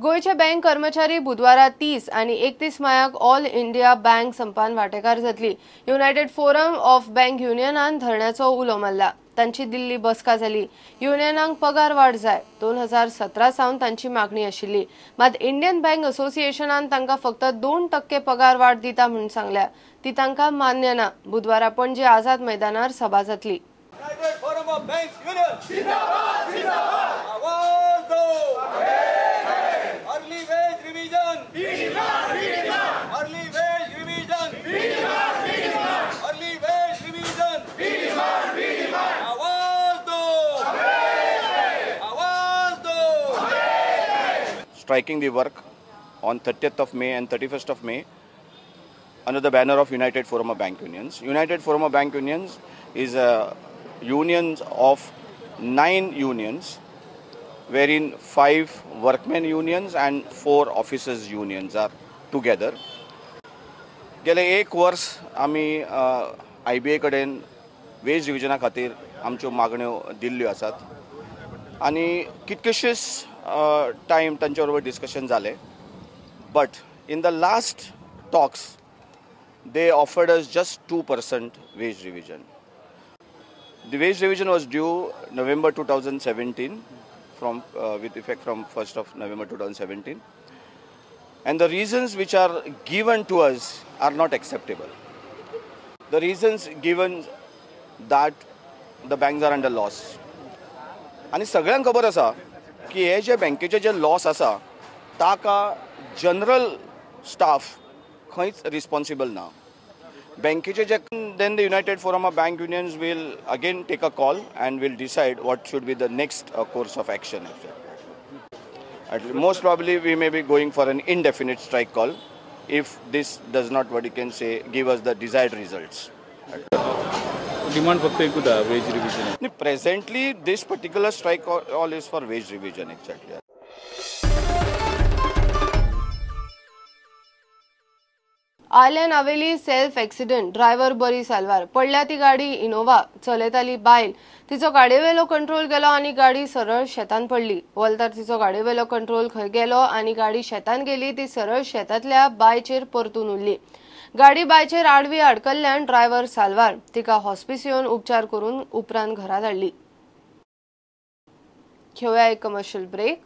गोयचे bank कर्मचारी बुधवारा 30 आणि 31 मायाक ऑल इंडिया बँक संपान वांटेकार जातली। युनायटेड फोरम ऑफ बँक युनियनान धरण्याचो उलो मारला। तांची दिल्ली बसका जाली। युनियनांक पगार वाढ जाय 2017 सावन तांची मागणी आशिल्ली। मात इंडियन बँक असोसिएशनान तांकां फक्त 2% पगार वाढ दिता म्हणून सांगल्या। ती तांकां मान्य ना। बुधवारा पणजे आझाद मैदानार सभा जातली। United Forum of Banks Union. Zindabad, Zindabad. आवाज दो. Early wage revision. Early wage revision. Early wage revision. आवाज दो. आवाज दो. Striking the work on 30th of May and 31st of May under the banner of United Forum of Bank Unions. United Forum of Bank Unions is a unions of 9 unions, wherein 5 workmen unions and 4 officers unions are together. गेले 1 वर्ष आमी IBA कडेन veg रिविजना खातीर आमच्यो मागण्यो दिल्ल्यो आसात आनी कितकेशेच टायम तांचे बरोबर डिस्कशन जालें, but in the last talks they offered us just 2% wage revision. The wage revision was due November 2017, with effect from 1st of November 2017. And the reasons which are given to us are not acceptable. The reasons given that the banks are under loss. आणि सगळ्यांक खबर आसा की हे जे बँकेचे जे loss आसा ताका general staff खंयच responsible ना. बँकेचे जे then the United Forum of Bank Unions will again take a call and will decide what should be the next course of action. Most probably we may be going for an indefinite strike call if this does not, what you can say, give us the desired results. Demand फक्त एकूच wage revision. Presently this particular strike call is for wage revision exactly. आयल्यान आवेली self accident driver बरी साल्वार पडल्या। ती गाडी Innova चलयताली बायल। तिचो गाडयेवेलो control गेलो आणि गाडी सरळ शेतान पडली। वलतार तिचो गाडयेवेलो कंट्रोल खंय गेलो आणि गाडी शेतान गेली। ती सरळ शेतातल्या बायचेर परतून उरली। गाडी बायचेर आडवी आडकल्ल्यान ड्रायव्हर साल्वार। तिका हॉस्पिस येवन उपचार करून उपरांत घरा धाडली। घेवया एक कमर्शियल ब्रेक।